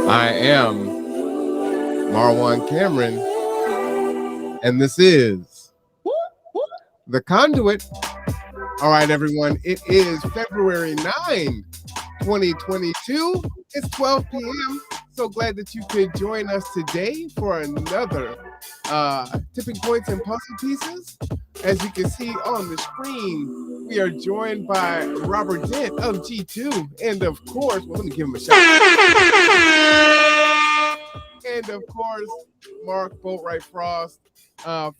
I am Marwan Cameron, and this is The Conduit. All right, everyone, it is February 9, 2022. It's 12 p.m. So glad that you could join us today for another Tipping Points and Puzzle Pieces. As you can see on the screen, we are joined by Robert Dent of G2, and of course, well, let me give him a shout. And of course, Mark Boatwright-Frost,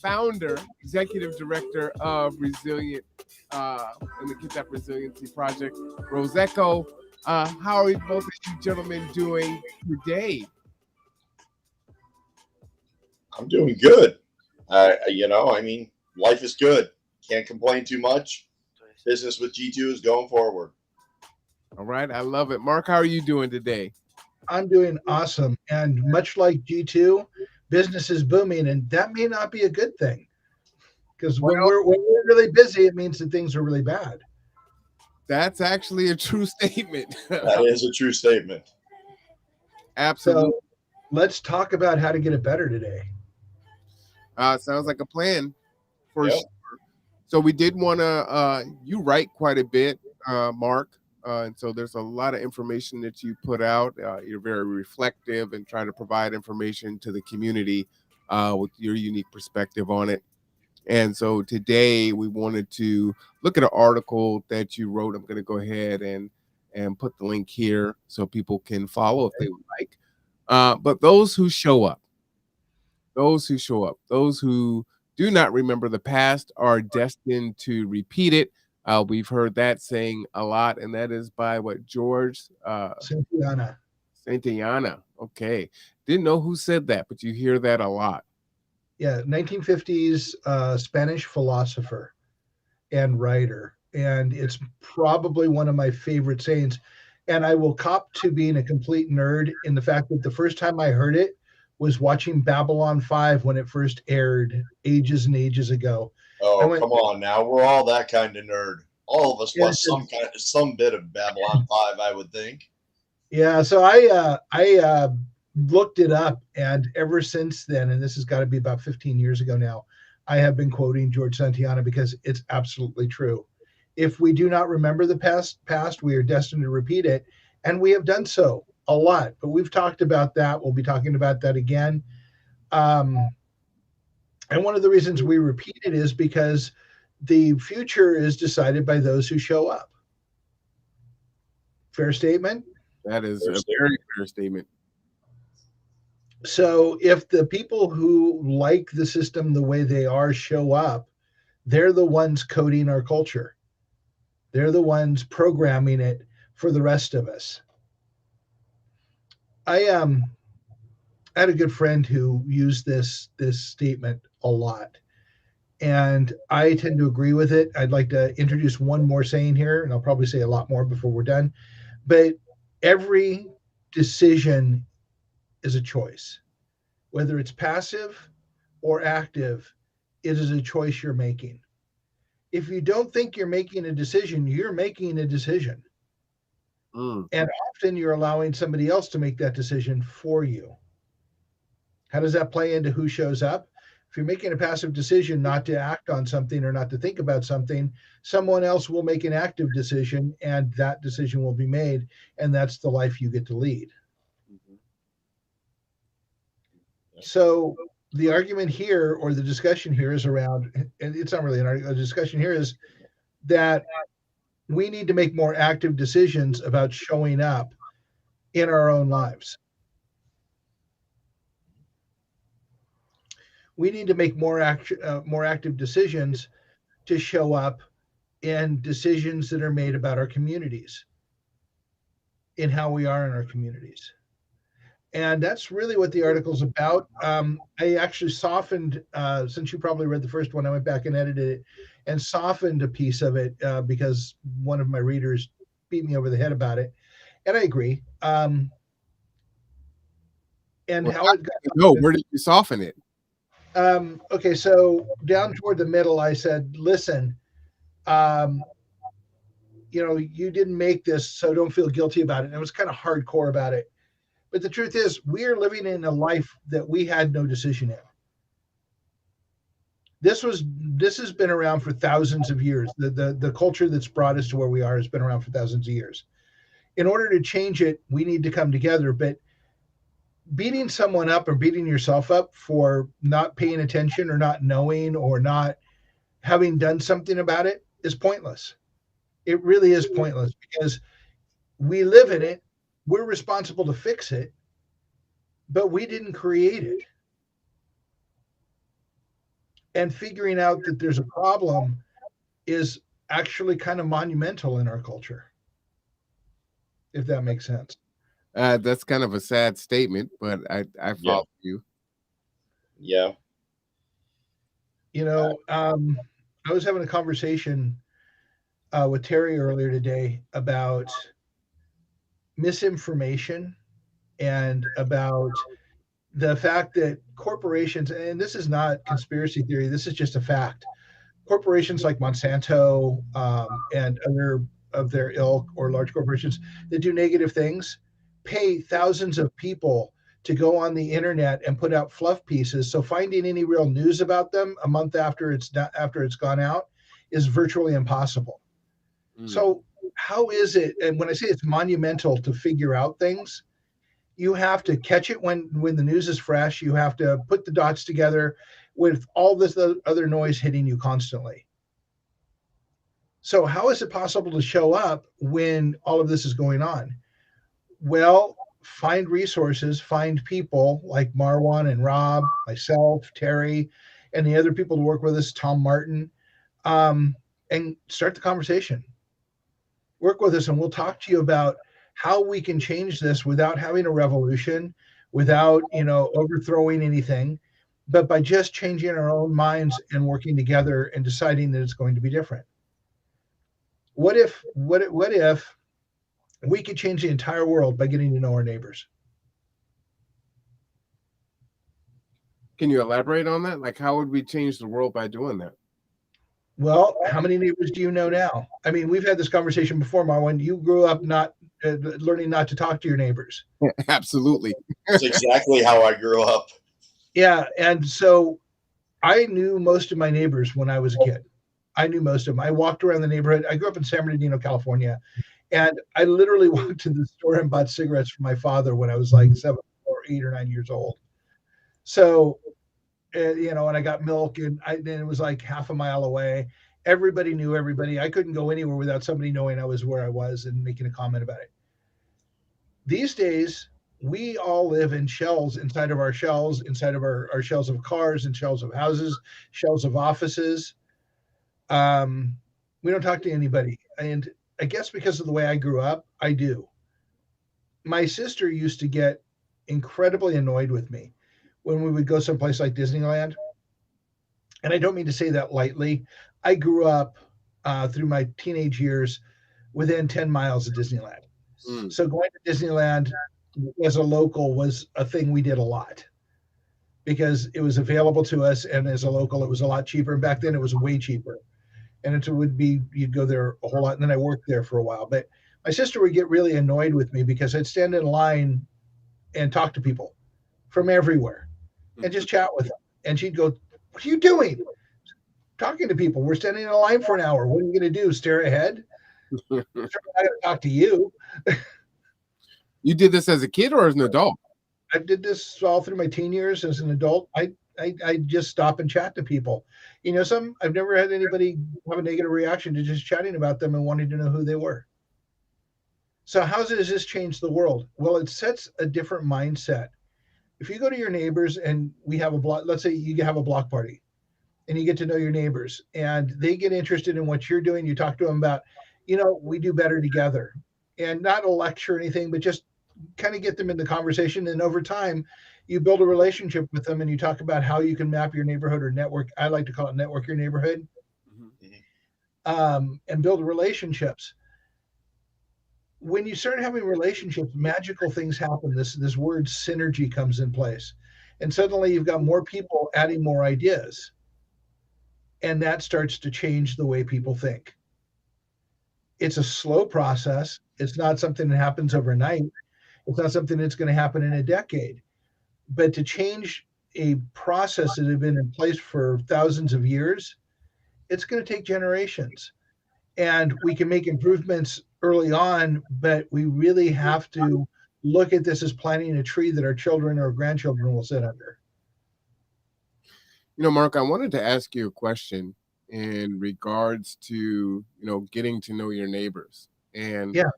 founder, executive director of Resilient, and the Get That Resiliency Project, Roseco. How are both of you gentlemen doing today? I'm doing good. Life is good. Can't complain too much. Business with G2 is going forward. All right, I love it. Mark, how are you doing today? I'm doing awesome. And much like G2, business is booming, and that may not be a good thing. Because when we're really busy, it means that things are really bad. That's actually a true statement. That is a true statement. Absolutely. So let's talk about how to get it better today. Sounds like a plan for sure. So we did want to, you write quite a bit, Mark. And so there's a lot of information that you put out. You're very reflective and try to provide information to the community with your unique perspective on it. And so today we wanted to look at an article that you wrote. I'm going to go ahead and put the link here so people can follow if they would like. But those who show up, those who do not remember the past are destined to repeat it. We've heard that saying a lot, and that is by what, George? Santayana. Okay. Didn't know who said that, but you hear that a lot. Yeah, 1950s Spanish philosopher and writer. And it's probably one of my favorite sayings. And I will cop to being a complete nerd in the fact that the first time I heard it was watching Babylon 5 when it first aired ages and ages ago. Oh, come on now. We're all that kind of nerd. All of us watch some bit of Babylon 5, I would think. Yeah, so I looked it up, and ever since then, and this has got to be about 15 years ago now, I have been quoting George Santayana because it's absolutely true. If we do not remember the past, we are destined to repeat it, and we have done so a lot. But we've talked about that. We'll be talking about that again. And one of the reasons we repeat it is because the future is decided by those who show up. Fair statement? That is a very fair statement. So if the people who like the system the way they are show up, they're the ones coding our culture. They're the ones programming it for the rest of us. I had a good friend who used this statement a lot, and I tend to agree with it. I'd like to introduce one more saying here, and I'll probably say a lot more before we're done. But every decision is a choice. Whether it's passive or active, it is a choice you're making. If you don't think you're making a decision, you're making a decision. And often you're allowing somebody else to make that decision for you. How does that play into who shows up? If you're making a passive decision not to act on something or not to think about something, someone else will make an active decision, and that decision will be made, and that's the life you get to lead. So the argument here, or the discussion here, is around, and it's not really an argument, the discussion here is that we need to make more active decisions about showing up in our own lives. We need to make more active decisions to show up in decisions that are made about our communities, in how we are in our communities. And that's really what the article's about. I actually softened, since you probably read the first one, I went back and edited it and softened a piece of it because one of my readers beat me over the head about it. And I agree. And how it got. No, where did you soften it? Okay, so down toward the middle, I said, listen, you didn't make this, so don't feel guilty about it. And it was kind of hardcore about it. But the truth is, we are living in a life that we had no decision in. This has been around for thousands of years. The culture that's brought us to where we are has been around for thousands of years. In order to change it, we need to come together. But beating someone up or beating yourself up for not paying attention or not knowing or not having done something about it is pointless. It really is pointless because we live in it. We're responsible to fix it, but we didn't create it. And figuring out that there's a problem is actually kind of monumental in our culture, if that makes sense. That's kind of a sad statement, but I follow you. Yeah. I was having a conversation with Terry earlier today about misinformation and about the fact that corporations, and this is not conspiracy theory, this is just a fact. Corporations like Monsanto and other of their ilk or large corporations that do negative things pay thousands of people to go on the internet and put out fluff pieces. So finding any real news about them a month after it's gone out is virtually impossible. So how is it? And when I say it's monumental to figure out things, you have to catch it when the news is fresh. You have to put the dots together with all this other noise hitting you constantly. So how is it possible to show up when all of this is going on? Well, find resources, find people like Marwan and Rob, myself, Terry, and the other people to work with us, Tom Martin, and start the conversation. Work with us and we'll talk to you about how we can change this without having a revolution, without, overthrowing anything, but by just changing our own minds and working together and deciding that it's going to be different. What if we could change the entire world by getting to know our neighbors? Can you elaborate on that? Like, how would we change the world by doing that? Well, how many neighbors do you know now? I mean, we've had this conversation before, Marwan. You grew up not learning not to talk to your neighbors. Absolutely. That's exactly how I grew up. Yeah. And so I knew most of my neighbors when I was a kid. I knew most of them. I walked around the neighborhood. I grew up in San Bernardino, California. And I literally walked to the store and bought cigarettes for my father when I was like 7 or 8 or 9 years old. So, and I got milk and then it was like half a mile away. Everybody knew everybody. I couldn't go anywhere without somebody knowing I was where I was and making a comment about it. These days, we all live in shells inside of our shells, inside of our shells of cars and shells of houses, shells of offices. We don't talk to anybody. And I guess because of the way I grew up, I do. My sister used to get incredibly annoyed with me when we would go someplace like Disneyland. And I don't mean to say that lightly. I grew up through my teenage years within 10 miles of Disneyland. So going to Disneyland as a local was a thing we did a lot because it was available to us. And as a local, it was a lot cheaper. And back then it was way cheaper. And it would be, you'd go there a whole lot. And then I worked there for a while. But my sister would get really annoyed with me because I'd stand in line and talk to people from everywhere and just chat with them. And she'd go, "What are you doing? Talking to people. We're standing in a line for an hour. What are you going to do? Stare ahead? I'm not going to talk to you." You did this as a kid or as an adult? I did this all through my teen years as an adult. I just stop and chat to people. I've never had anybody have a negative reaction to just chatting about them and wanting to know who they were. So how does this change the world? Well, it sets a different mindset. If you go to your neighbors and we have a block, let's say you have a block party and you get to know your neighbors and they get interested in what you're doing. You talk to them about, we do better together, and not a lecture or anything, but just kind of get them in the conversation. And over time, you build a relationship with them and you talk about how you can map your neighborhood or network. I like to call it network your neighborhood, and build relationships. When you start having relationships, magical things happen. This word synergy comes in place. And suddenly you've got more people adding more ideas. And that starts to change the way people think. It's a slow process. It's not something that happens overnight. It's not something that's going to happen in a decade. But to change a process that had been in place for thousands of years, it's going to take generations. And we can make improvements early on, but we really have to look at this as planting a tree that our children or grandchildren will sit under. Mark, I wanted to ask you a question in regards to, getting to know your neighbors. And, Yeah.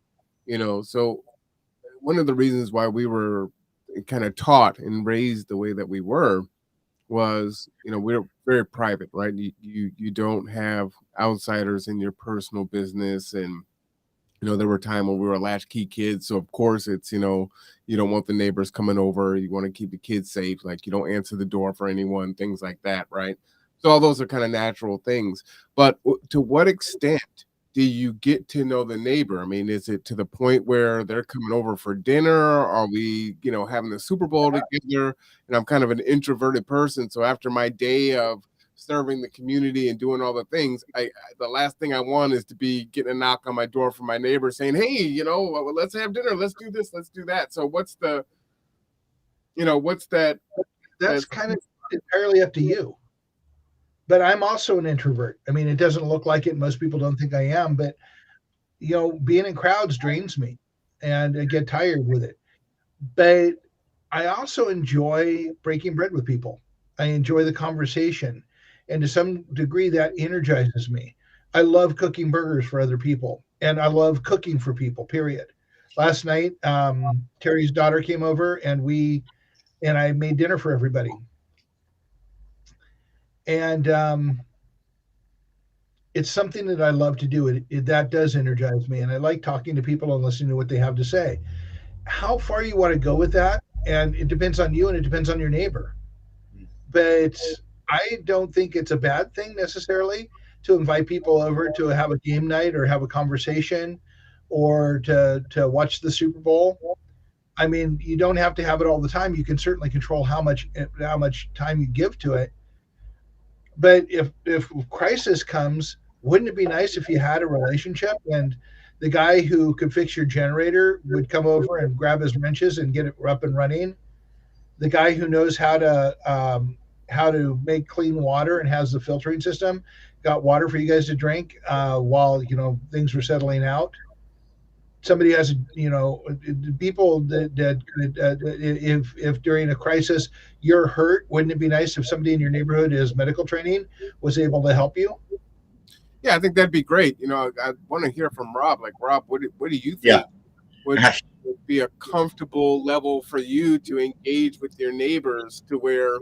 So one of the reasons why we were kind of taught and raised the way that we were was, we're very private, right? You don't have outsiders in your personal business. And there were times when we were latchkey kids. So of course it's, you don't want the neighbors coming over. You want to keep the kids safe. Like you don't answer the door for anyone, things like that. Right. So all those are kind of natural things. But to what extent do you get to know the neighbor? I mean, is it to the point where they're coming over for dinner? Are we, having the Super Bowl together? And I'm kind of an introverted person. So after my day of serving the community and doing all the things, the last thing I want is to be getting a knock on my door from my neighbor saying, hey, well, let's have dinner, let's do this, let's do that. So what's that That's kind of entirely up to you. But I'm also an introvert. I mean, it doesn't look like it. Most people don't think I am, but being in crowds drains me and I get tired with it. But I also enjoy breaking bread with people. I enjoy the conversation. And to some degree, that energizes me. I love cooking burgers for other people, and I love cooking for people, period. Last night, Terry's daughter came over, and I made dinner for everybody. And it's something that I love to do. That does energize me, and I like talking to people and listening to what they have to say. How far you want to go with that, and it depends on you, and it depends on your neighbor. But I don't think it's a bad thing necessarily to invite people over to have a game night or have a conversation or to watch the Super Bowl. I mean, you don't have to have it all the time. You can certainly control how much time you give to it. But if crisis comes, wouldn't it be nice if you had a relationship and the guy who could fix your generator would come over and grab his wrenches and get it up and running? The guy who knows how to make clean water and has the filtering system got water for you guys to drink while things were settling out. Somebody has people that if during a crisis you're hurt, wouldn't it be nice if somebody in your neighborhood is medical training was able to help you? Yeah, I think that'd be great. I want to hear from Rob. Like, Rob, what do you think Yeah. would be a comfortable level for you to engage with your neighbors to where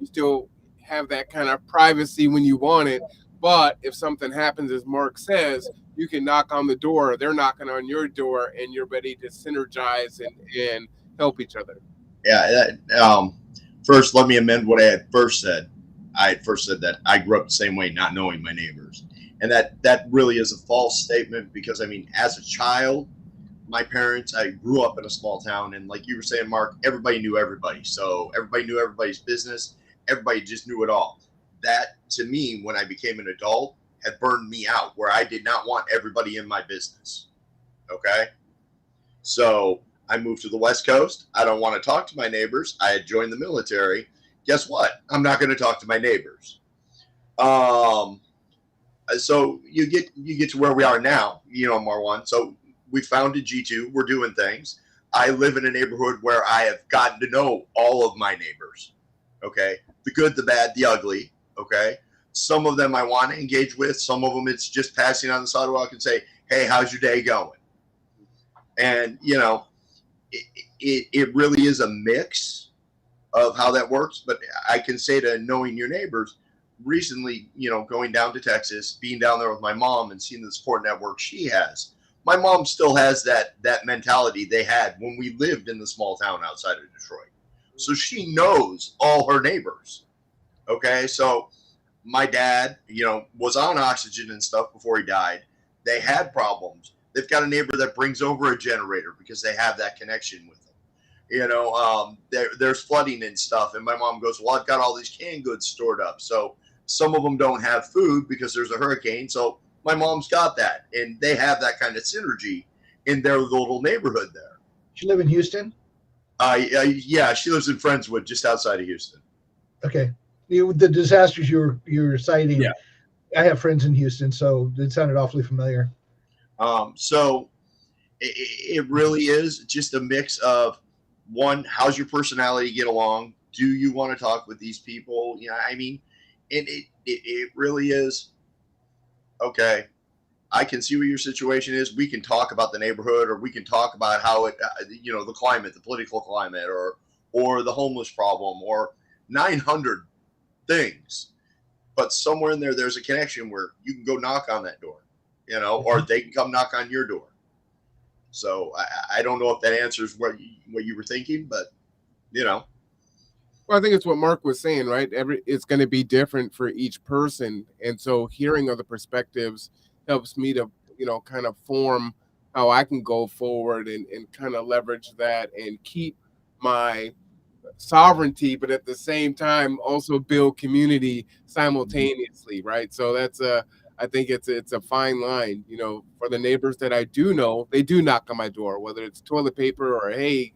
you still have that kind of privacy when you want it, but if something happens, as Mark says, you can knock on the door, they're knocking on your door, and you're ready to synergize and help each other. Yeah. First, let me amend what I had first said. I had first said that I grew up the same way, not knowing my neighbors. And that really is a false statement because, I mean, as a child, my parents, I grew up in a small town. And like you were saying, Mark, everybody knew everybody. So everybody knew everybody's business. Everybody just knew it all. That, to me, when I became an adult, had burned me out where I did not want everybody in my business. Okay? So I moved to the West Coast. I don't want to talk to my neighbors. I had joined the military. Guess what? I'm not going to talk to my neighbors. So you get to where we are now, Marwan. So we founded G2. We're doing things. I live in a neighborhood where I have gotten to know all of my neighbors. Okay. The good, the bad, the ugly. Okay. Some of them I want to engage with. Some of them it's just passing on the sidewalk and say, hey, how's your day going? And, it really is a mix of how that works. But I can say to knowing your neighbors, recently, going down to Texas, being down there with my mom and seeing the support network she has. My mom still has that mentality they had when we lived in the small town outside of Detroit. So she knows all her neighbors. Okay. So my dad, was on oxygen and stuff before he died. They had problems. They've got a neighbor that brings over a generator because they have that connection with them. There's flooding and stuff. And my mom goes, well, I've got all these canned goods stored up. So some of them don't have food because there's a hurricane. So my mom's got that. And they have that kind of synergy in their little neighborhood there. She live in Houston? Yeah, she lives in Friendswood, just outside of Houston. Okay. The disasters you're citing, Yeah. I have friends in Houston, so it sounded awfully familiar. So it really is just a mix of, one, how's your personality get along? Do you want to talk with these people? I mean, and it really is, okay, I can see what your situation is. We can talk about the neighborhood, or we can talk about how it, the climate, the political climate, or the homeless problem, or 900 things. But somewhere in there, there's a connection where you can go knock on that door, or they can come knock on your door. So I don't know if that answers what you were thinking, but Well, I think it's what Mark was saying, right? It's going to be different for each person, and so hearing other perspectives helps me to, kind of form how I can go forward and kind of leverage that and keep my sovereignty, but at the same time also build community simultaneously, right? So I think it's a fine line, for the neighbors that I do know, they do knock on my door, whether it's toilet paper or, hey,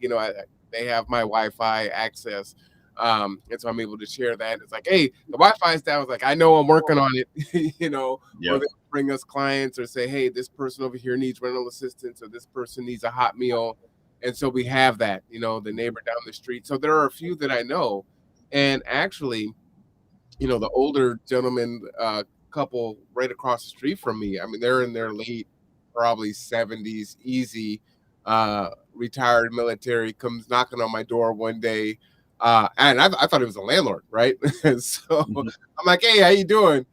they have my Wi-Fi access. And so I'm able to share that. It's like, hey, the Wi-Fi is down. It's like, I know I'm working on it, or they bring us clients or say, hey, this person over here needs rental assistance, or this person needs a hot meal. And so we have that, the neighbor down the street. So there are a few that I know. And actually, the older gentleman couple right across the street from me, I mean, they're in their late, probably 70s, easy, retired military, comes knocking on my door one day. And I thought he was a landlord, right? So I'm like, hey, how you doing?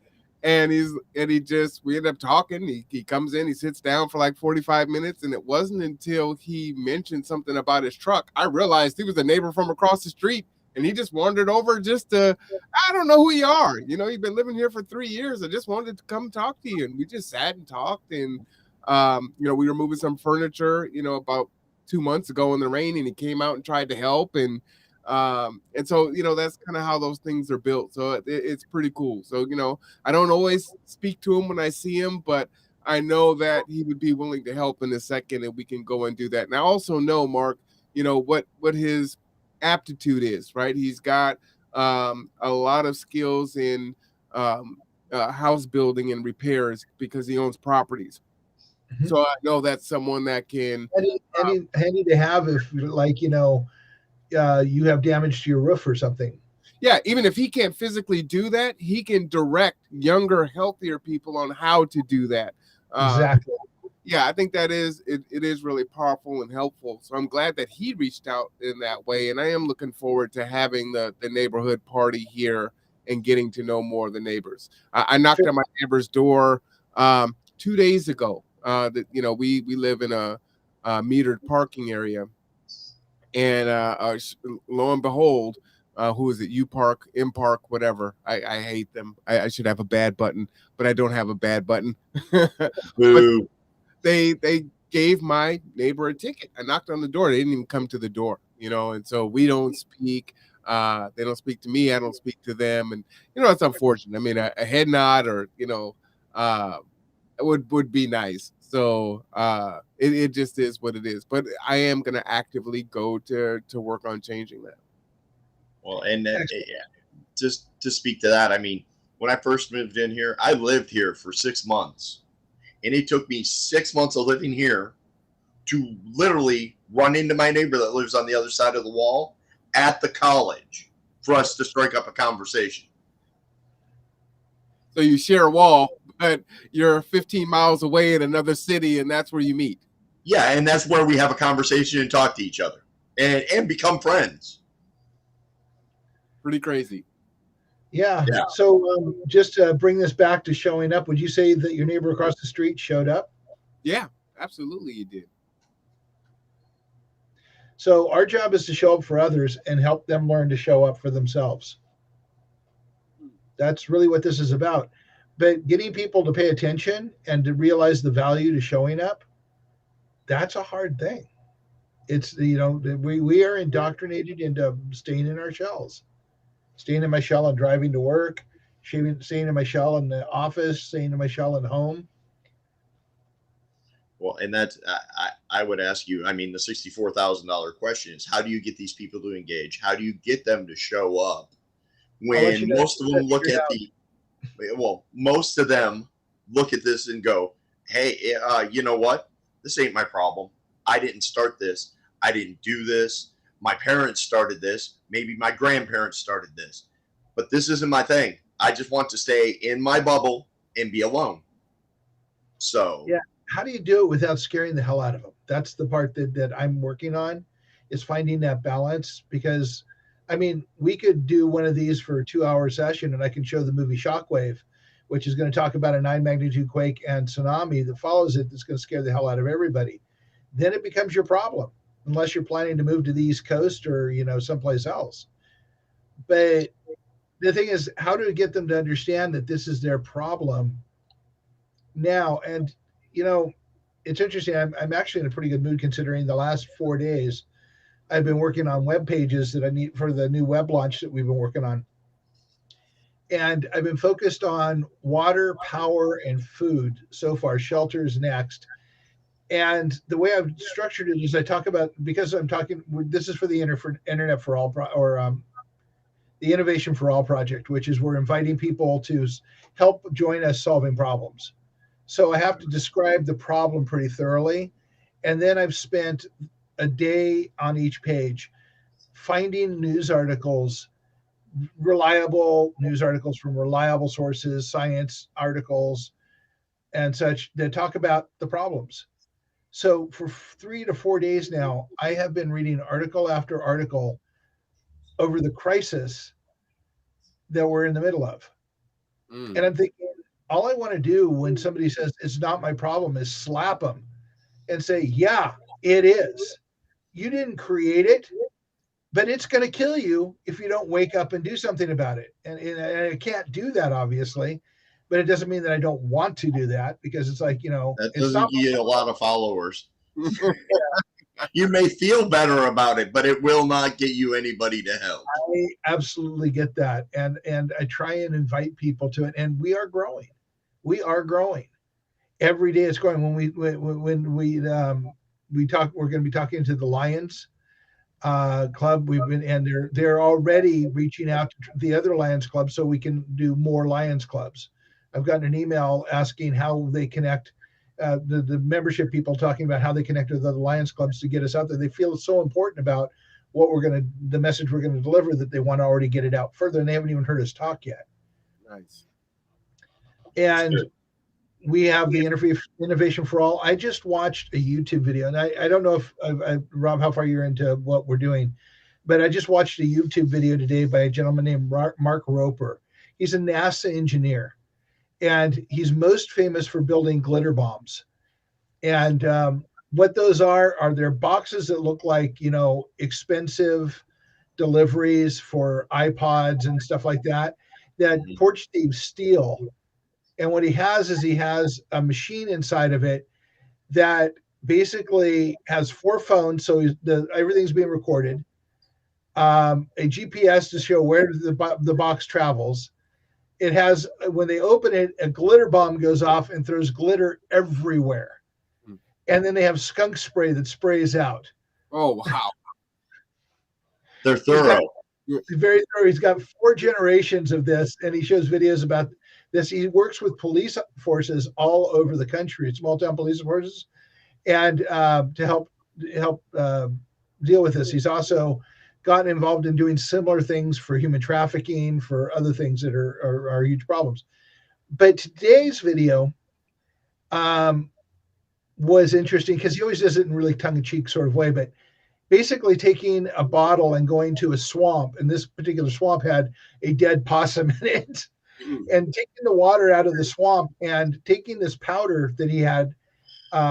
And we end up talking. He comes in, he sits down for like 45 minutes. And it wasn't until he mentioned something about his truck, I realized he was a neighbor from across the street. And he just wandered over I don't know who you are. You've been living here for 3 years. I just wanted to come talk to you. And we just sat and talked. And, we were moving some furniture, about 2 months ago in the rain, and he came out and tried to help. And so, that's kind of how those things are built. So it's pretty cool. So, I don't always speak to him when I see him, but I know that he would be willing to help in a second, and we can go and do that. And I also know, Mark, what his aptitude is, right? He's got a lot of skills in house building and repairs because he owns properties. Mm-hmm. So I know that's someone that can handy to have if, like, you have damage to your roof or something. Yeah, even if he can't physically do that, he can direct younger, healthier people on how to do that. Exactly. Yeah, I think that it is really powerful and helpful. So I'm glad that he reached out in that way. And I am looking forward to having the neighborhood party here and getting to know more of the neighbors. I knocked on my neighbor's door 2 days ago. We live in a metered parking area. And lo and behold, who is it? U Park, M Park, whatever. I hate them. I should have a bad button, but I don't have a bad button. But they gave my neighbor a ticket. I knocked on the door. They didn't even come to the door, and so we don't speak. They don't speak to me. I don't speak to them. And, it's unfortunate. I mean, a head nod or, would be nice. So it just is what it is. But I am going to actively go to work on changing that. Well, and just to speak to that, I mean, when I first moved in here, I lived here for 6 months. And it took me 6 months of living here to literally run into my neighbor that lives on the other side of the wall at the college for us to strike up a conversation. So you share a wall, but you're 15 miles away in another city, and that's where you meet. Yeah, and that's where we have a conversation and talk to each other and become friends. Pretty crazy. Yeah. So just to bring this back to showing up, would you say that your neighbor across the street showed up? Yeah, absolutely you did. So our job is to show up for others and help them learn to show up for themselves. That's really what this is about. But getting people to pay attention and to realize the value to showing up, that's a hard thing. It's, we are indoctrinated into staying in our shells. Staying in my shell and driving to work, staying in my shell in the office, staying in my shell at home. Well, and that's I would ask you, I mean, the $64,000 question is, how do you get these people to engage? How do you get them to show up I'll let you when know. most of them look at most of them look at this and go, hey, you know what? This ain't my problem. I didn't start this. I didn't do this. My parents started this. Maybe my grandparents started this. But this isn't my thing. I just want to stay in my bubble and be alone. So, yeah, how do you do it without scaring the hell out of them? That's the part that I'm working on, is finding that balance. Because, I mean, we could do one of these for a 2-hour session, and I can show the movie Shockwave, which is going to talk about a 9 magnitude quake and tsunami that follows it. That's going to scare the hell out of everybody. Then it becomes your problem, unless you're planning to move to the East Coast or someplace else. But the thing is, how to get them to understand that this is their problem now. And it's interesting. I'm actually in a pretty good mood, considering the last 4 days I've been working on web pages that I need for the new web launch that we've been working on. And I've been focused on water, power, and food so far. Shelters next. And the way I've structured it is I talk about, because I'm talking, this is for the Internet for All, the Innovation for All project, which is we're inviting people to help join us solving problems. So I have to describe the problem pretty thoroughly. And then I've spent a day on each page finding news articles, reliable news articles from reliable sources, science articles, and such, that talk about the problems. So for 3 to 4 days now, I have been reading article after article over the crisis that we're in the middle of. And I'm thinking, all I want to do when somebody says it's not my problem is slap them and say, yeah, it is. You didn't create it, but it's going to kill you if you don't wake up and do something about it. And I can't do that, obviously, but it doesn't mean that I don't want to do that, because it's like, that it's doesn't not. give you a lot of followers. You may feel better about it, but it will not get you anybody to help. I absolutely get that. And I try and invite people to it. And we are growing. We are growing. Every day it's growing. When we talk, we're going to be talking to the Lions Club. They're already reaching out to the other Lions Clubs so we can do more Lions Clubs. I've gotten an email asking how they connect, the membership people talking about how they connect with other Lions Clubs to get us out there. They feel it's so important about the message we're going to deliver, that they want to already get it out further, and they haven't even heard us talk yet. Nice. And we have the Innovation for All. I just watched a YouTube video, and I don't know if, Rob, how far you're into what we're doing, but I just watched a YouTube video today by a gentleman named Mark Roper. He's a NASA engineer, and he's most famous for building glitter bombs. And what those are they're boxes that look like, expensive deliveries for iPods and stuff like that porch thieves steal. And what he has is a machine inside of it that basically has 4 phones, so everything's being recorded, a GPS to show where the box travels. It has, when they open it, a glitter bomb goes off and throws glitter everywhere. And then they have skunk spray that sprays out. Oh, wow. They're thorough. Very thorough. He's got 4 generations of this, and he shows videos about this. He works with police forces all over the country, small town police forces, and to help deal with this. He's also gotten involved in doing similar things for human trafficking, for other things that are huge problems. But today's video was interesting because he always does it in really tongue-in-cheek sort of way, but basically taking a bottle and going to a swamp, and this particular swamp had a dead possum in it, and taking the water out of the swamp and taking this powder that he had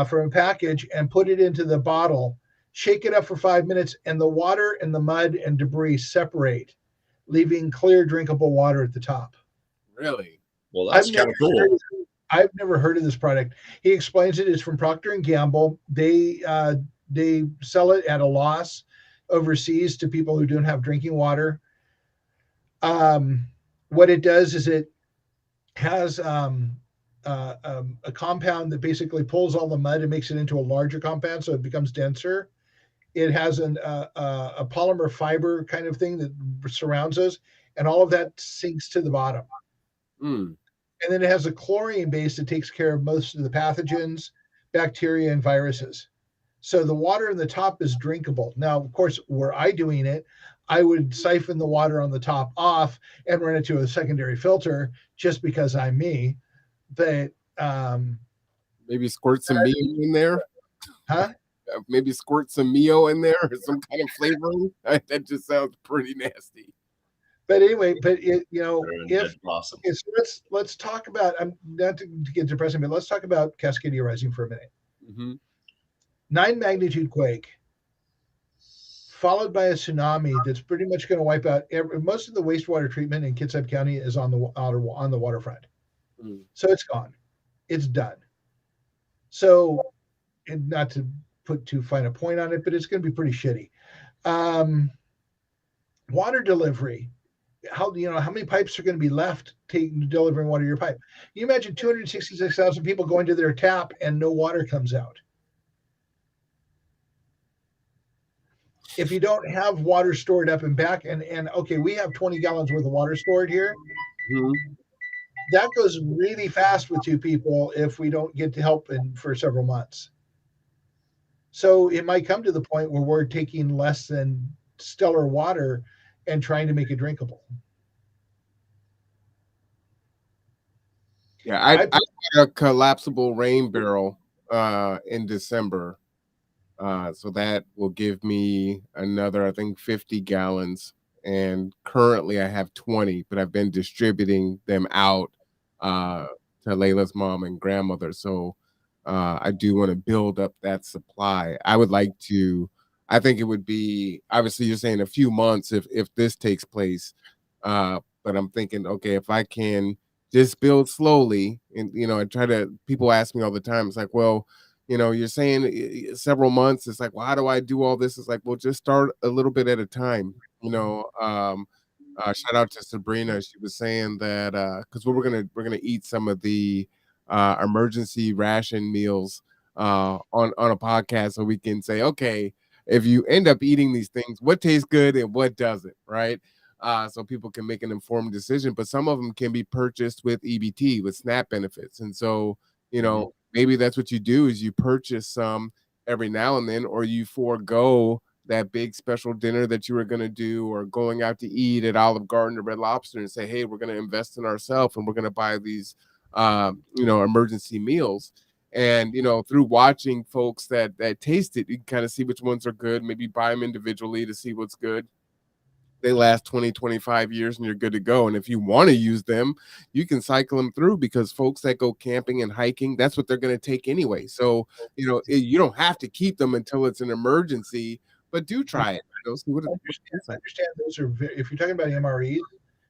from a package and put it into the bottle, shake it up for 5 minutes, and the water and the mud and debris separate, leaving clear drinkable water at the top. Really? Well, that's kind of cool. I've never heard of this product. He explains it is from Procter & Gamble. They sell it at a loss overseas to people who don't have drinking water. What it does is it has a compound that basically pulls all the mud and makes it into a larger compound, so it becomes denser. It has a polymer fiber kind of thing that surrounds us, and all of that sinks to the bottom. Mm. And then it has a chlorine base that takes care of most of the pathogens, bacteria, and viruses. So the water in the top is drinkable. Now, of course, were I doing it, I would siphon the water on the top off and run it to a secondary filter just because I'm me. But Maybe squirt some Mio in there. huh? Maybe squirt some Mio in there or some kind of flavoring. That just sounds pretty nasty. But anyway, but if awesome. okay, so let's talk about. I'm not to get depressing, but let's talk about Cascadia Rising for a minute. Mm-hmm. 9 magnitude quake, followed by a tsunami that's pretty much going to wipe out most of the wastewater treatment in Kitsap County is on the waterfront. Mm. So it's gone, it's done. So, and not to put too fine a point on it, but it's going to be pretty shitty. Water delivery. How many pipes are going to be left delivering water to your pipe? You imagine 266,000 people going to their tap and no water comes out. If you don't have water stored up and back, and okay, we have 20 gallons worth of water stored here. Mm-hmm. That goes really fast with two people if we don't get help for several months. So it might come to the point where we're taking less than stellar water and trying to make it drinkable. Yeah, I got a collapsible rain barrel in December. So that will give me another, I think, 50 gallons. And currently I have 20, but I've been distributing them out to Layla's mom and grandmother. So I do want to build up that supply. I would like to, I think it would be, obviously you're saying a few months if this takes place. But I'm thinking, okay, if I can just build slowly and, I try to, people ask me all the time, it's like, well, you're saying several months. It's like, well, how do I do all this? It's like, well, just start a little bit at a time. Shout out to Sabrina. She was saying that because we're gonna eat some of the emergency ration meals on a podcast, so we can say, okay, if you end up eating these things, what tastes good and what doesn't, right? So people can make an informed decision. But some of them can be purchased with EBT, with SNAP benefits, and so maybe that's what you do is you purchase some every now and then, or you forego that big special dinner that you were going to do, or going out to eat at Olive Garden or Red Lobster and say, hey, we're going to invest in ourselves and we're going to buy these, emergency meals. And, through watching folks that taste it, you can kind of see which ones are good, maybe buy them individually to see what's good. They last 20, 25 years and you're good to go. And if you want to use them, you can cycle them through, because folks that go camping and hiking, that's what they're going to take anyway. So, you don't have to keep them until it's an emergency, but do try it. See what understand those are, if you're talking about MREs,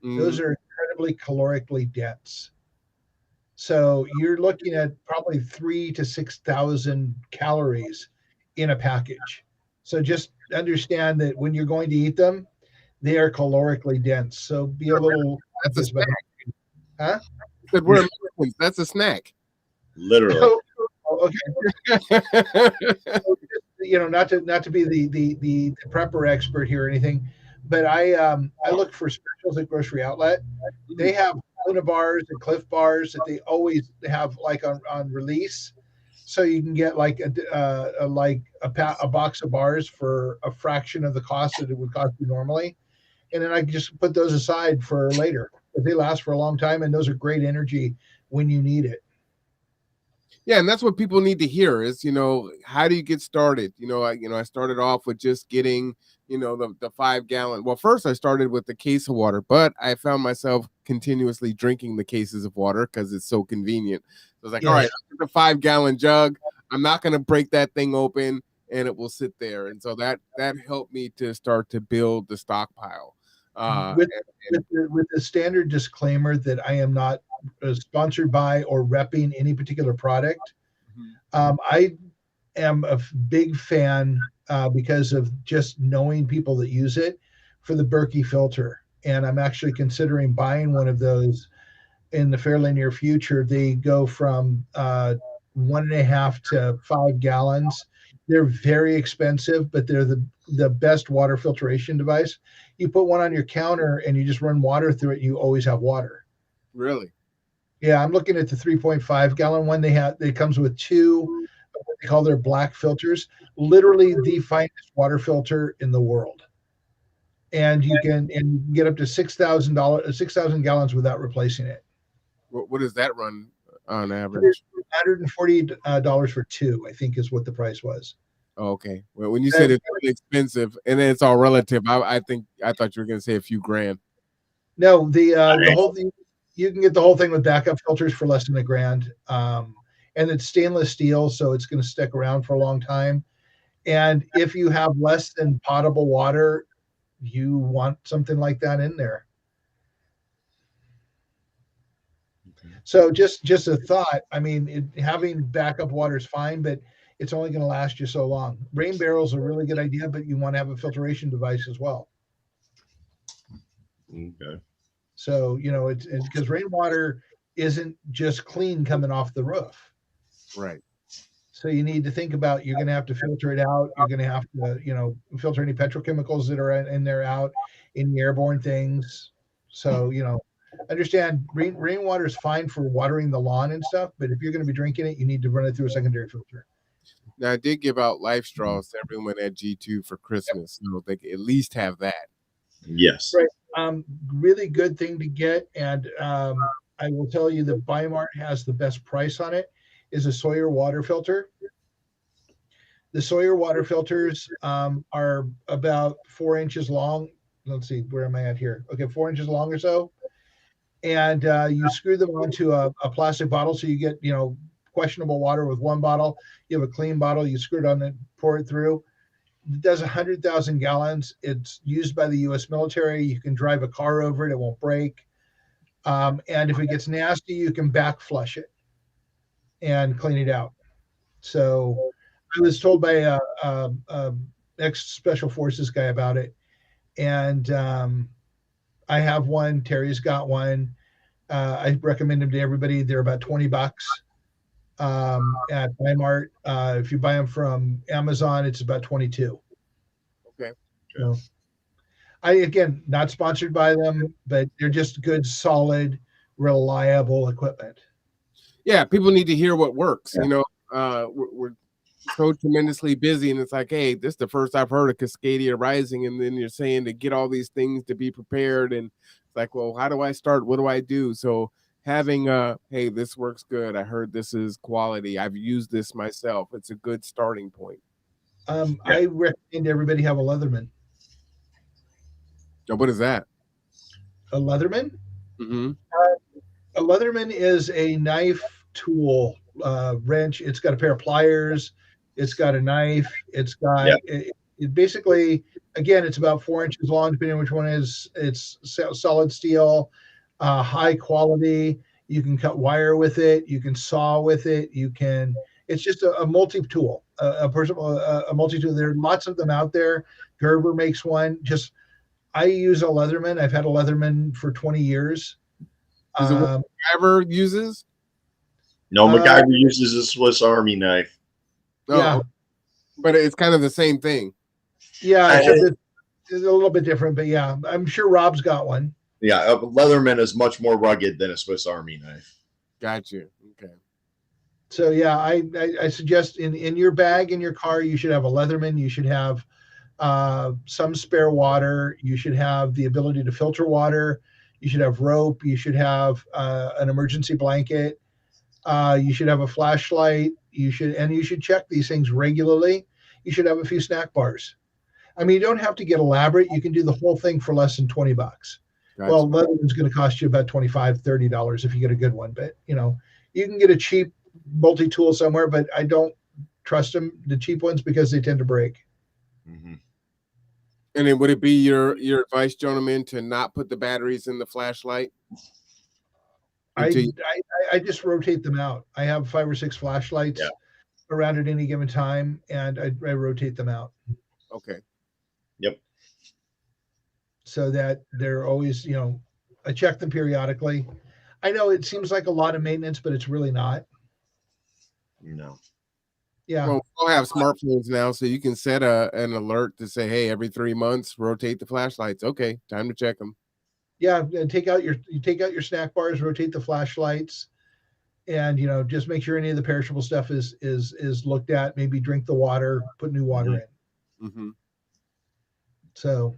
those are incredibly calorically dense. So you're looking at probably 3,000 to 6,000 calories in a package. So just understand that when you're going to eat them, they are calorically dense. So be a little. That's a snack. Huh? We're Americans. That's a snack. Literally. Okay. Not to be the prepper expert here or anything, but I look for specials at Grocery Outlet. They have Luna bars and Cliff bars that they always have like on release, so you can get like a box of bars for a fraction of the cost that it would cost you normally, and then I can just put those aside for later. But they last for a long time, and those are great energy when you need it. Yeah, and that's what people need to hear is, how do you get started? I started off with just getting, the 5 gallon. Well, first I started with the case of water, but I found myself continuously drinking the cases of water because it's so convenient. So I was like, all right, the 5 gallon jug, I'm not going to break that thing open and it will sit there. And so that helped me to start to build the stockpile. With the standard disclaimer that I am not sponsored by or repping any particular product. I am a big fan because of just knowing people that use it for the Berkey filter. And I'm actually considering buying one of those in the fairly near future, they go from 1.5 to 5 gallons. They're very expensive, but they're the best water filtration device. You put one on your counter and you just run water through it. You always have water. Really? Yeah, I'm looking at the 3.5 gallon one. They comes with two what they call their black filters. Literally the finest water filter in the world. And you can get up to $6,000 gallons without replacing it. What does that run on average? $140 for two, I think, is what the price was. Oh, okay. Well, when you said it's really expensive and then it's all relative, I thought you were going to say a few grand. No, the whole thing, you can get the whole thing with backup filters for less than $1,000. And it's stainless steel, so it's going to stick around for a long time. And if you have less than potable water, you want something like that in there. So just a thought. I mean, having backup water is fine, but it's only going to last you so long. Rain barrels are a really good idea, but you want to have a filtration device as well. Okay. So, it's because rainwater isn't just clean coming off the roof. Right. So you need to think about, you're going to have to filter it out. You're going to have to, filter any petrochemicals that are in there out, any airborne things. So, understand rainwater is fine for watering the lawn and stuff, but if you're going to be drinking it, you need to run it through a secondary filter. Now I did give out life straws to everyone at G2 for Christmas, so they could at least have that. Yes. Right. Really good thing to get, and I will tell you that Bimart has the best price on it. Is a Sawyer water filter. The Sawyer water filters are about 4 inches long. Let's see, where am I at here? Okay, 4 inches long or so. And you screw them onto a plastic bottle, so you get questionable water with one bottle. You have a clean bottle, you screw it on and pour it through. It does 100,000 gallons. It's used by the U.S. military. You can drive a car over it; it won't break. And if it gets nasty, you can back flush it and clean it out. So I was told by a ex special forces guy about it, and I have one. Terry's got one. I recommend them to everybody. They're about $20 at Walmart. If you buy them from Amazon, it's about 22. Okay. So, again, not sponsored by them, but they're just good, solid, reliable equipment. Yeah, people need to hear what works. Yeah. We're so tremendously busy, and it's like, hey, this is the first I've heard of Cascadia Rising, and then you're saying to get all these things to be prepared, and it's like, well, how do I start? What do I do? So having hey, this works good. I heard this is quality. I've used this myself. It's a good starting point. I recommend everybody have a Leatherman. Now, what is that? A Leatherman? Mm-hmm. A Leatherman is a knife tool wrench. It's got a pair of pliers. It's got a knife. It's got it basically, again, it's about 4 inches long, depending on which one is. It's solid steel, high quality. You can cut wire with it. You can saw with it. It's just a multi-tool, a multi-tool. There are lots of them out there. Gerber makes one. I use a Leatherman. I've had a Leatherman for 20 years. Is it what MacGyver uses? No, MacGyver uses a Swiss Army knife. Yeah, but it's kind of the same thing. Yeah, it's a little bit different, but yeah, I'm sure Rob's got one. Yeah, a Leatherman is much more rugged than a Swiss Army knife. Got you. Okay. So yeah, I suggest in your bag in your car, you should have a Leatherman. You should have some spare water. You should have the ability to filter water. You should have rope. You should have an emergency blanket. You should have a flashlight. You should check these things regularly. You should have a few snack bars. I mean, you don't have to get elaborate. You can do the whole thing for less than $20. Gotcha. Well, Leatherman's going to cost you about $25, $30 if you get a good one. But you can get a cheap multi-tool somewhere, but I don't trust them, the cheap ones, because they tend to break. Mm-hmm. And then would it be your advice, gentlemen, to not put the batteries in the flashlight? I just rotate them out. I have 5 or 6 flashlights around at any given time, and I rotate them out. Okay. Yep. So that they're always, I check them periodically. I know it seems like a lot of maintenance, but it's really not. No. Yeah. Well, we'll have smartphones now, so you can set an alert to say, "Hey, every 3 months, rotate the flashlights." Okay, time to check them. Yeah. And you take out your snack bars, rotate the flashlights, and just make sure any of the perishable stuff is looked at. Maybe drink the water, put new water in. Mm-hmm. So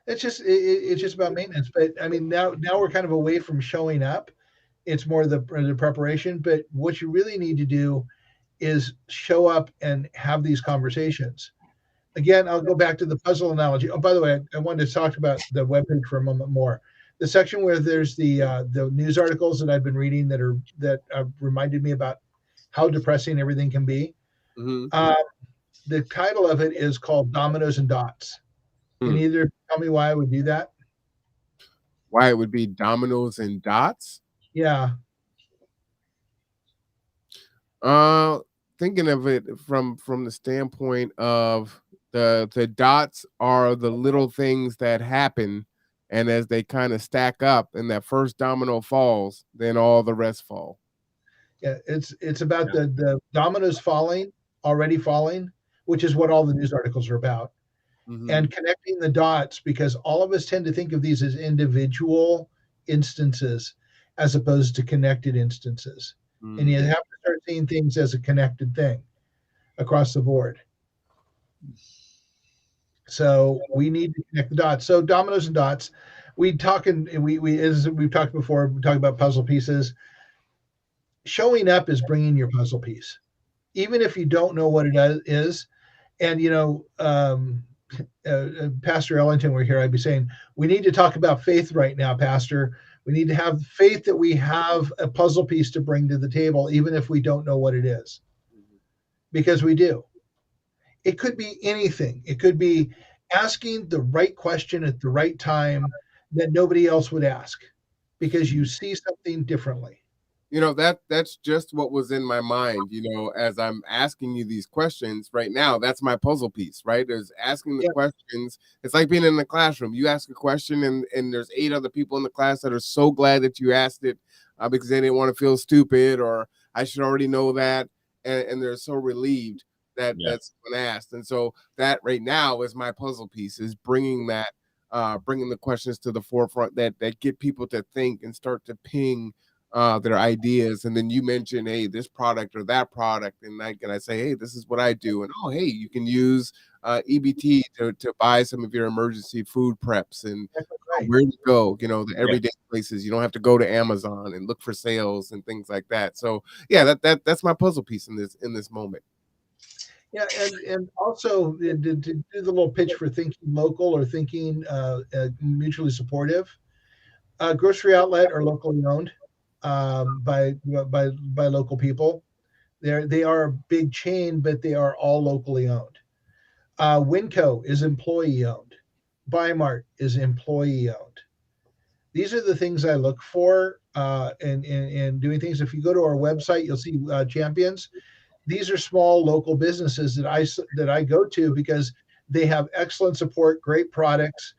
it's just about maintenance. But I mean, now we're kind of away from showing up. It's more the preparation. But what you really need to do is show up and have these conversations. Again, I'll go back to the puzzle analogy. Oh, by the way, I wanted to talk about the webpage for a moment more. The section where there's the news articles that I've been reading that reminded me about how depressing everything can be. Mm-hmm. The title of it is called Dominoes and Dots. Can either tell me why I would do that? Why it would be dominoes and dots? Yeah. Thinking of it from the standpoint of the dots are the little things that happen, and as they kind of stack up and that first domino falls, then all the rest fall. Yeah, it's about the dominoes already falling, which is what all the news articles are about. Mm-hmm. And connecting the dots, because all of us tend to think of these as individual instances as opposed to connected instances. Mm-hmm. And you have to start seeing things as a connected thing across the board. So we need to connect the dots. So dominoes and dots, we as we've talked before, we talk about puzzle pieces. Showing up is bringing your puzzle piece, even if you don't know what it is. And Pastor Ellington were here, I'd be saying, we need to talk about faith right now, Pastor. We need to have faith that we have a puzzle piece to bring to the table, even if we don't know what it is, because we do. It could be anything. It could be asking the right question at the right time that nobody else would ask because you see something differently. That's just what was in my mind, as I'm asking you these questions right now. That's my puzzle piece, right? There's asking the questions. It's like being in the classroom. You ask a question and there's 8 other people in the class that are so glad that you asked it because they didn't want to feel stupid or I should already know that. And they're so relieved that's been asked. And so that right now is my puzzle piece, is bringing the questions to the forefront that get people to think and start to ping their ideas. And then you mention, hey, this product or that product, and I say, hey, this is what I do, and oh, hey, you can use EBT to buy some of your emergency food preps and where to go, the everyday places. You don't have to go to Amazon and look for sales and things like that. So yeah, that's my puzzle piece in this moment. Yeah, and also to do the little pitch for thinking local or thinking mutually supportive. Grocery outlet are locally owned by local people. They are a big chain, but they are all locally owned. Winco is employee owned. Bimart is employee owned. These are the things I look for in doing things. If you go to our website, you'll see champions. These are small local businesses that I go to because they have excellent support, great products,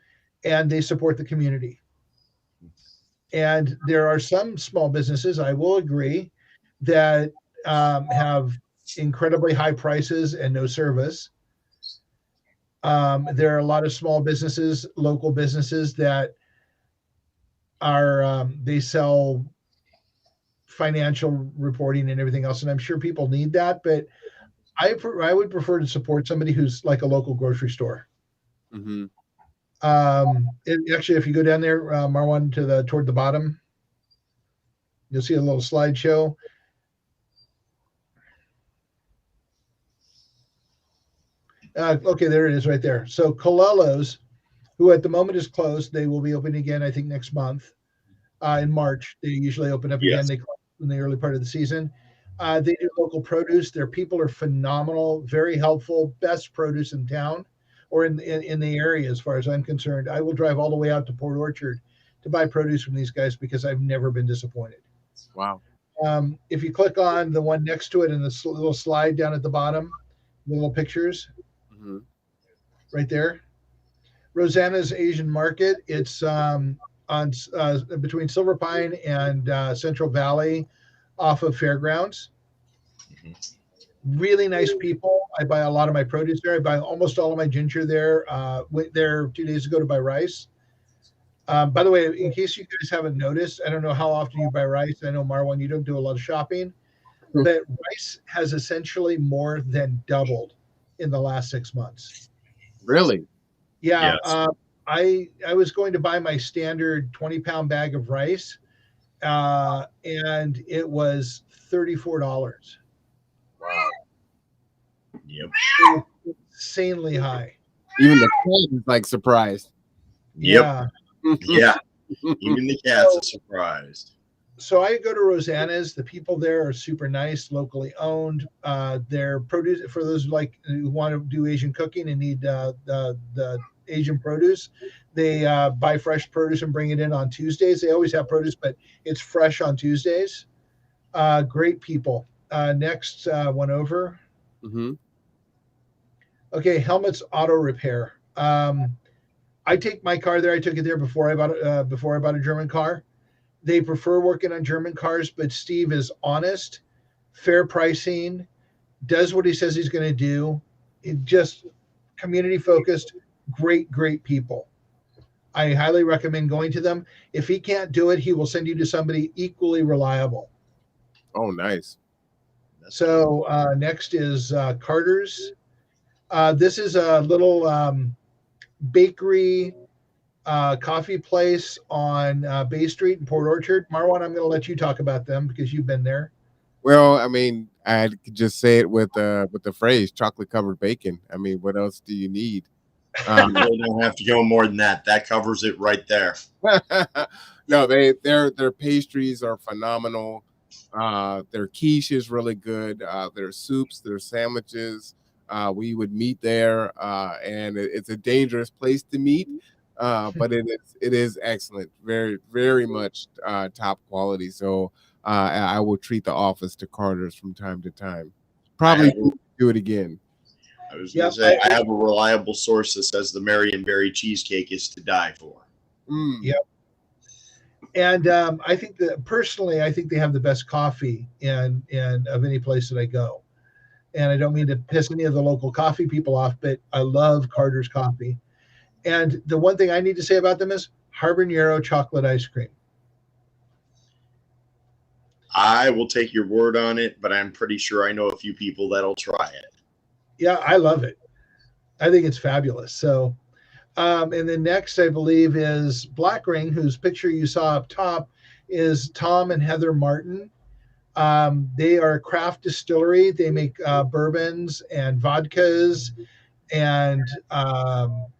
and they support the community. And there are some small businesses, I will agree, that have incredibly high prices and no service. There are a lot of small businesses, local businesses that they sell financial reporting and everything else, and I'm sure people need that, but I would prefer to support somebody who's like a local grocery store. Mm-hmm. Actually, if you go down there, Marwan, toward the bottom, you'll see a little slideshow. Okay, there it is right there. So Colello's, who at the moment is closed, they will be open again, I think, next month. In March, they usually open up again. They close in the early part of the season. They do local produce. Their people are phenomenal, very helpful, best produce in town or in the area, as far as I'm concerned. I will drive all the way out to Port Orchard to buy produce from these guys because I've never been disappointed. Wow. If you click on the one next to it in the little slide down at the bottom, the little pictures, right there, Rosanna's Asian Market. It's on between Silver Pine and Central Valley, off of Fairgrounds. Really nice people. I buy a lot of my produce there. I buy almost all of my ginger there. Went there 2 days ago to buy rice. By the way, in case you guys haven't noticed, I don't know how often you buy rice. I know, Marwan, you don't do a lot of shopping, but rice has essentially more than doubled in the last 6 months. Really? Yeah. Yes. I was going to buy my standard 20-pound bag of rice, and it was $34. Wow. Yep. Insanely high. Even the cat is like surprised. Yeah. Yeah. Even the cats are surprised. So I go to Rosanna's. The people there are super nice, locally owned. Their produce, for those who want to do Asian cooking and need the Asian produce, they buy fresh produce and bring it in on Tuesdays. They always have produce, but it's fresh on Tuesdays. Great people. Next one over. Mm-hmm. Okay, Helmets Auto Repair. I take my car there. I took it there before I bought a German car. They prefer working on German cars, but Steve is honest, fair pricing, does what he says he's going to do. It just community focused, great people. I highly recommend going to them. If he can't do it, he will send you to somebody equally reliable. Oh, nice. So next is Carter's. This is a little bakery coffee place on Bay Street in Port Orchard. Marwan, I'm going to let you talk about them because you've been there. Well, I mean, I could just say it with the phrase "chocolate covered bacon." I mean, what else do you need? You really don't have to go more than that. That covers it right there. No, their pastries are phenomenal. Their quiche is really good. Their soups, their sandwiches. We would meet there, and it's a dangerous place to meet, but it is excellent. Very, very much top quality. So I will treat the office to Carter's from time to time. Probably do it again. I was going to say, I have a reliable source that says the Marionberry cheesecake is to die for. Yep. And I think that personally, I think they have the best coffee and of any place that I go. And I don't mean to piss any of the local coffee people off, but I love Carter's coffee. And the one thing I need to say about them is habanero chocolate ice cream. I will take your word on it, but I'm pretty sure I know a few people that'll try it. Yeah, I love it. I think it's fabulous. So, and then next, I believe, is Black Ring, whose picture you saw up top is Tom and Heather Martin. They are a craft distillery. They make bourbons and vodkas and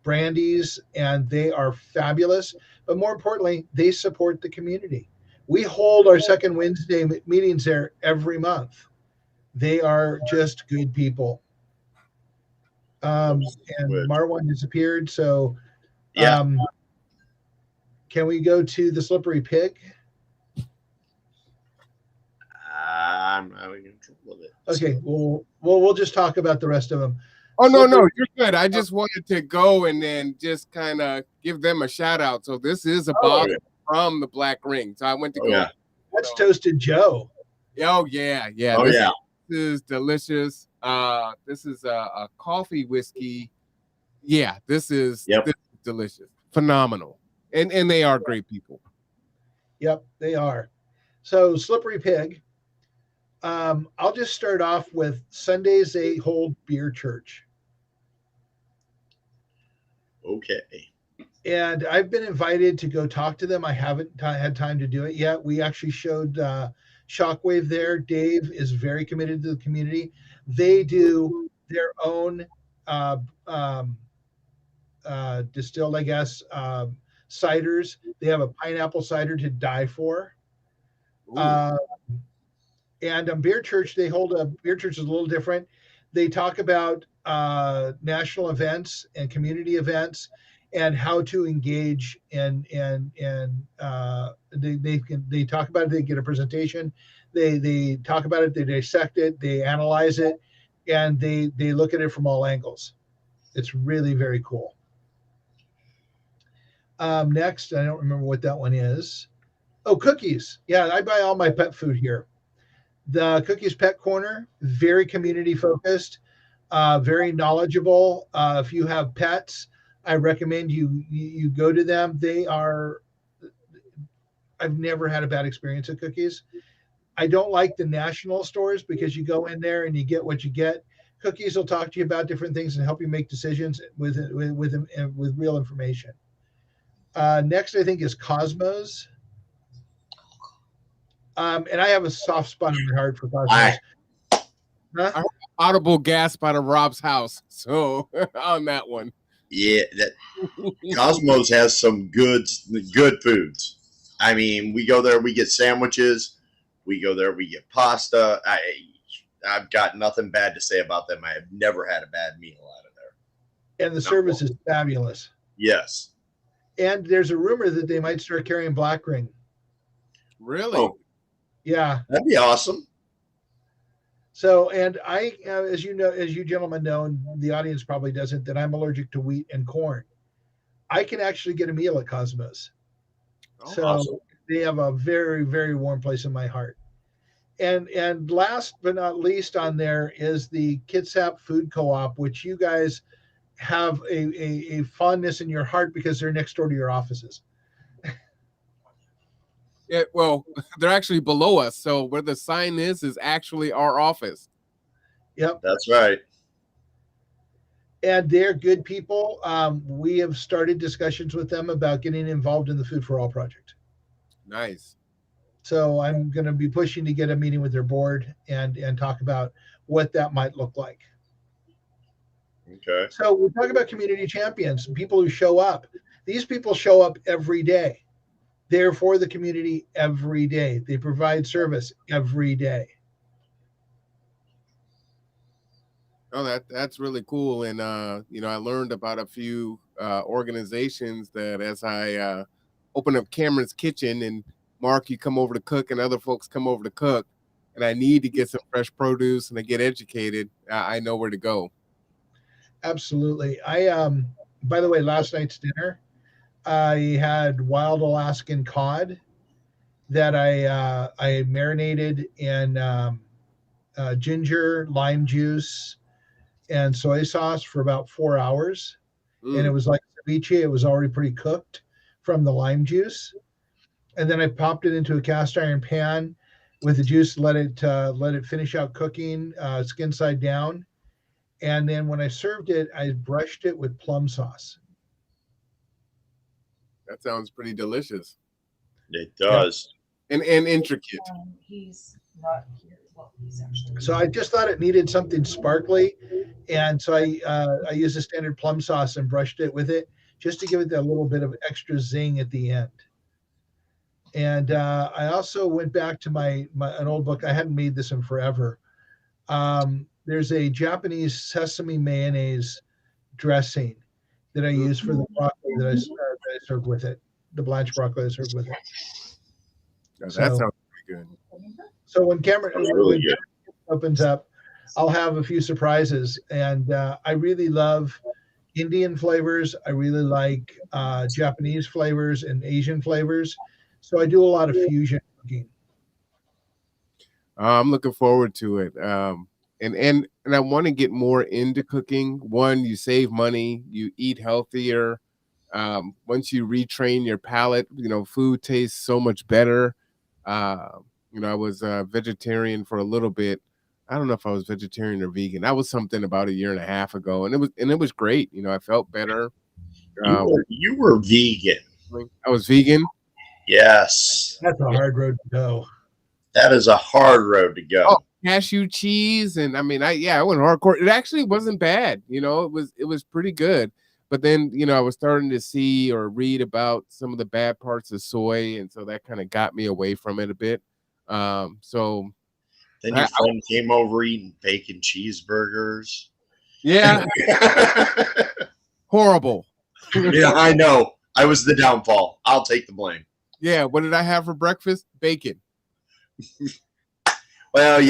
brandies, and they are fabulous. But more importantly, they support the community. We hold our second Wednesday meetings there every month. They are just good people. And Marwan disappeared, so can we go to the Slippery Pig? I'm having trouble with it. Okay, we'll just talk about the rest of them. Oh, no, you're good. I just wanted to go and then just kind of give them a shout out. So this is a bottle from the Black Ring. So I went to go. Yeah. That's Toasted Joe. Oh, yeah. This is delicious. This is a coffee whiskey. Yeah, this is delicious. Phenomenal. And they are great people. Yep, they are. So Slippery Pig. I'll just start off with Sundays they hold beer church. Okay. And I've been invited to go talk to them. I haven't had time to do it yet. We actually showed Shockwave there. Dave is very committed to the community. They do their own distilled, I guess, ciders. They have a pineapple cider to die for. And Beer Church, they hold a Beer Church is a little different. They talk about national events and community events and how to engage and they talk about it. They get a presentation. They talk about it. They dissect it. They analyze it, and they look at it from all angles. It's really very cool. Next, I don't remember what that one is. Oh, cookies. Yeah, I buy all my pet food here. The Cookies Pet Corner, very community focused, very knowledgeable. If you have pets, I recommend you go to them. They are. I've never had a bad experience at Cookies. I don't like the national stores because you go in there and you get what you get. Cookies will talk to you about different things and help you make decisions with real information. Next, I think is Cosmos. And I have a soft spot in my heart for Cosmos. Huh? Audible gasp out of Rob's house. So on that one. Yeah, that Cosmos has some good foods. I mean, we go there, we get sandwiches. We go there, we get pasta. I've got nothing bad to say about them. I have never had a bad meal out of there. And the service is fabulous. Yes. And there's a rumor that they might start carrying Black Ring. Really? Oh, yeah. That'd be awesome. So, and I, as you know, as you gentlemen know, and the audience probably doesn't, that I'm allergic to wheat and corn. I can actually get a meal at Cosmos. Oh, so awesome. They have a very, very warm place in my heart. And last but not least on there is the Kitsap Food Co-op, which you guys have a fondness in your heart because they're next door to your offices. Yeah, well, they're actually below us. So where the sign is actually our office. Yep. That's right. And they're good people. We have started discussions with them about getting involved in the Food for All project. Nice. So I'm going to be pushing to get a meeting with their board and talk about what that might look like. Okay. So we talk about community champions, people who show up. These people show up every day. They're for the community every day. They provide service every day. Oh, that's really cool. And I learned about a few organizations that as I open up Cameron's Kitchen, and Mark, you come over to cook and other folks come over to cook, and I need to get some fresh produce and I get educated, I know where to go. Absolutely. By the way, last night's dinner, I had wild Alaskan cod that I marinated in ginger, lime juice, and soy sauce for about 4 hours. And it was like ceviche. It was already pretty cooked from the lime juice. And then I popped it into a cast iron pan with the juice, let it finish out cooking, skin side down. And then when I served it, I brushed it with plum sauce. That sounds pretty delicious. It does. And intricate. He's not here. Well, he's actually. So I just thought it needed something sparkly. And so I used a standard plum sauce and brushed it with it just to give it that little bit of extra zing at the end. And I also went back to an old book. I hadn't made this in forever. There's a Japanese sesame mayonnaise dressing that I use for the broccoli that I served with it, the blanched broccoli I served with it. That sounds pretty good. So when Cameron really opens up, I'll have a few surprises. And I really love Indian flavors. I really like Japanese flavors and Asian flavors. So I do a lot of fusion cooking. I'm looking forward to it. And I want to get more into cooking. One, you save money, you eat healthier. Once you retrain your palate, food tastes so much better. I was vegetarian for a little bit. I don't know if I was vegetarian or vegan. That was something about a year and a half ago, and it was great. I felt better. You were vegan. I was vegan. Yes. That's a hard road to go. That is a hard road to go. Oh, cashew cheese, and I went hardcore. It actually wasn't bad. It was pretty good. But then, I was starting to see or read about some of the bad parts of soy, and so that kind of got me away from it a bit. So then your friend came over eating bacon cheeseburgers. Yeah. Horrible. Yeah, I know. I was the downfall. I'll take the blame. Yeah. What did I have for breakfast? Bacon. Well,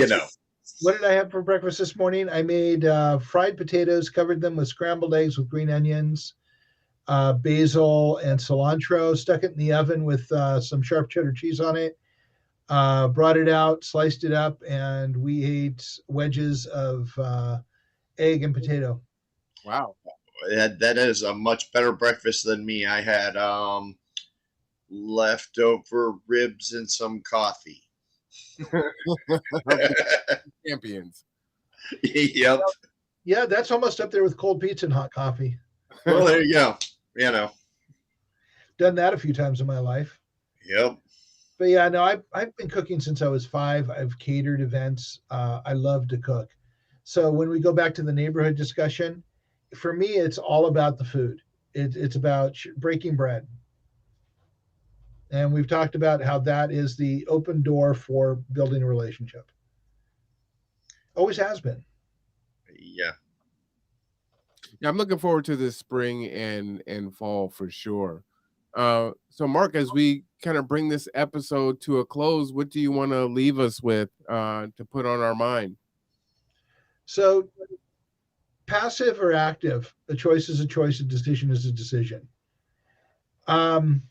What did I have for breakfast this morning? I made fried potatoes, covered them with scrambled eggs with green onions, basil and cilantro, stuck it in the oven with some sharp cheddar cheese on it, brought it out, sliced it up, and we ate wedges of egg and potato. Wow. That is a much better breakfast than me. I had leftover ribs and some coffee. Champions. Yep. Yeah, that's almost up there with cold pizza and hot coffee. Well, there you go. You know. Done that a few times in my life. Yep. But yeah, no, I've been cooking since I was 5. I've catered events. I love to cook. So when we go back to the neighborhood discussion, for me, it's all about the food. It's about breaking bread. And we've talked about how that is the open door for building a relationship. Always has been. Yeah. Yeah, I'm looking forward to this spring and fall for sure. So Mark, as we kind of bring this episode to a close, what do you want to leave us with to put on our mind? So passive or active, a choice is a choice, a decision is a decision. To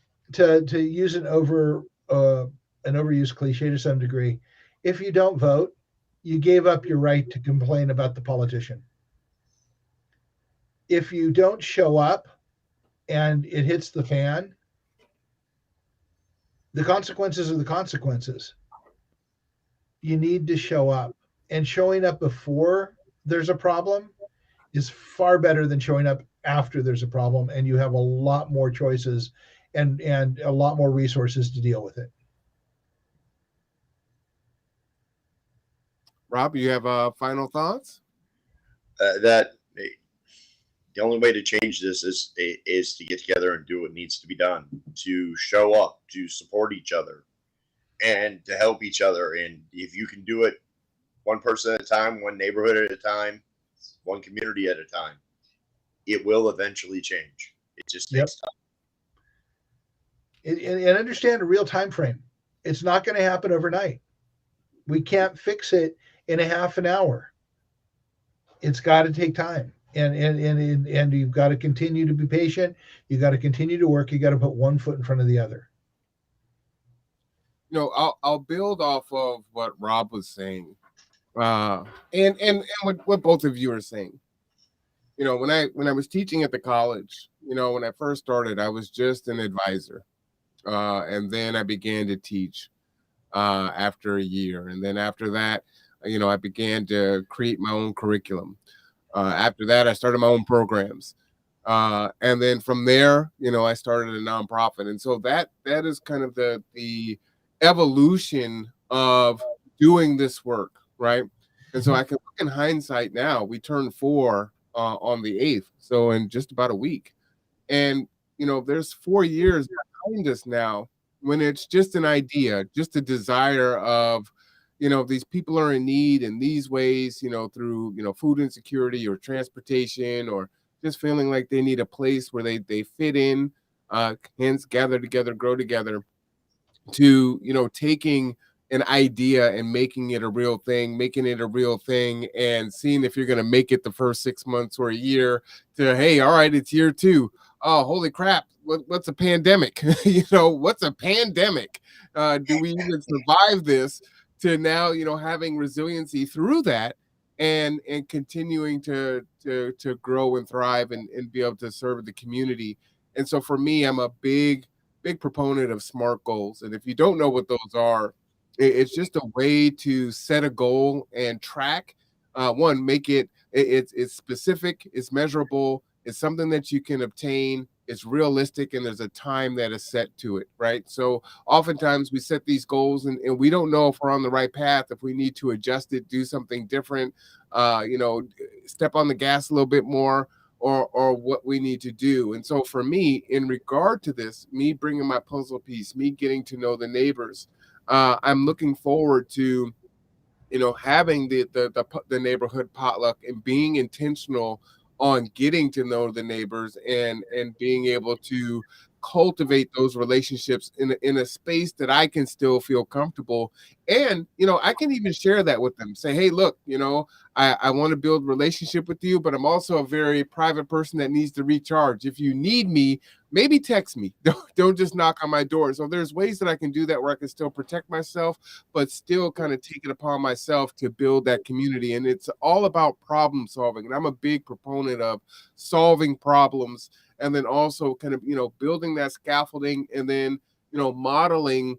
use an overused cliche to some degree, if you don't vote, you gave up your right to complain about the politician. If you don't show up and it hits the fan, the consequences are the consequences. You need to show up, and showing up before there's a problem is far better than showing up after there's a problem, and you have a lot more choices and a lot more resources to deal with it. Rob, you have final thoughts? That the only way to change this is to get together and do what needs to be done, to show up, to support each other, and to help each other. And if you can do it one person at a time, one neighborhood at a time, one community at a time, it will eventually change. It just takes time. And understand a real time frame. It's not going to happen overnight. We can't fix it in a half an hour. It's got to take time. And you've got to continue to be patient. You got to continue to work. You got to put one foot in front of the other. You know, I'll build off of what Rob was saying, and what both of you are saying. You know, when I was teaching at the college, you know, when I first started, I was just an advisor, and then I began to teach after a year, and then after that, you know, I began to create my own curriculum. After that, I started my own programs. And then from there, you know, I started a nonprofit. And so that is kind of the evolution of doing this work, right? And so I can look in hindsight now, we turned 4 on the 8th. So in just about a week. And, you know, there's 4 years behind us now when it's just an idea, just a desire of, you know, these people are in need in these ways, you know, through, you know, food insecurity or transportation, or just feeling like they need a place where they fit in, hence gather together, grow together, to, you know, taking an idea and making it a real thing, and seeing if you're going to make it the first 6 months or a year, to, hey, all right, it's year 2. Oh, holy crap. What's a pandemic? You know, what's a pandemic? Do we even survive this? To now, you know, having resiliency through that, and continuing to grow and thrive and be able to serve the community. And so for me, I'm a big proponent of SMART goals. And if you don't know what those are, it's just a way to set a goal and track. One, make it's specific, it's measurable, it's something that you can obtain, it's realistic, and there's a time that is set to it, right? So oftentimes we set these goals and we don't know if we're on the right path, if we need to adjust it, do something different, you know, step on the gas a little bit more, or what we need to do. And so for me, in regard to this, me bringing my puzzle piece, me getting to know the neighbors, I'm looking forward to, you know, having the neighborhood potluck and being intentional on getting to know the neighbors and being able to cultivate those relationships in a space that I can still feel comfortable. And, I can even share that with them. Say, hey, look, I want to build relationship with you, but I'm also a very private person that needs to recharge. If you need me, maybe text me. Don't just knock on my door. So there's ways that I can do that where I can still protect myself, but still kind of take it upon myself to build that community. And it's all about problem solving. And I'm a big proponent of solving problems, and then also kind of, building that scaffolding, and then, modeling,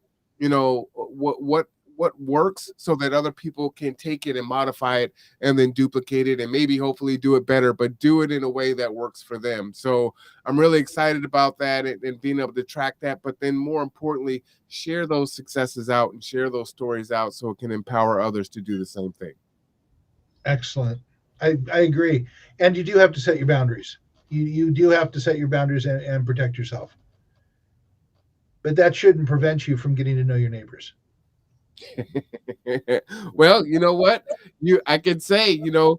what works, so that other people can take it and modify it and then duplicate it and maybe hopefully do it better, but do it in a way that works for them. So I'm really excited about that, and being able to track that, but then more importantly, share those successes out and share those stories out so it can empower others to do the same thing. Excellent. I agree. And you do have to set your boundaries. You do have to set your boundaries and protect yourself. But that shouldn't prevent you from getting to know your neighbors. Well, you know what? I can say, through,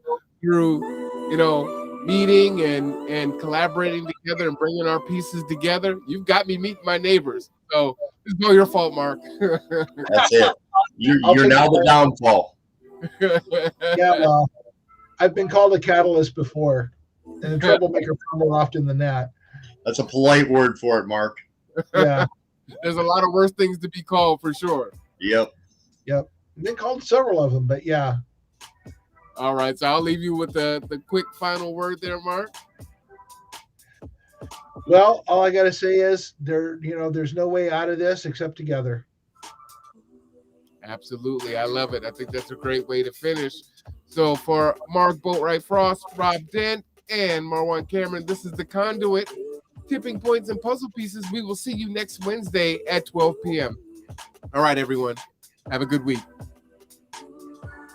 meeting and collaborating together and bringing our pieces together, you've got me meeting my neighbors. So it's not your fault, Mark. That's it. You're now the downfall. Yeah, well, I've been called a catalyst before, and a troublemaker far more often than that. That's a polite word for it, Mark. Yeah. There's a lot of worse things to be called, for sure. Yep. I've been called several of them, but yeah. All right, so I'll leave you with the quick final word there, Mark. Well, all I got to say is there's no way out of this except together. Absolutely. I love it. I think that's a great way to finish. So for Mark Boatwright-Frost, Rob Dent, and Marwan Cameron, this is The Conduit, Tipping Points and Puzzle Pieces. We will see you next Wednesday at 12 p.m. All right, everyone. Have a good week.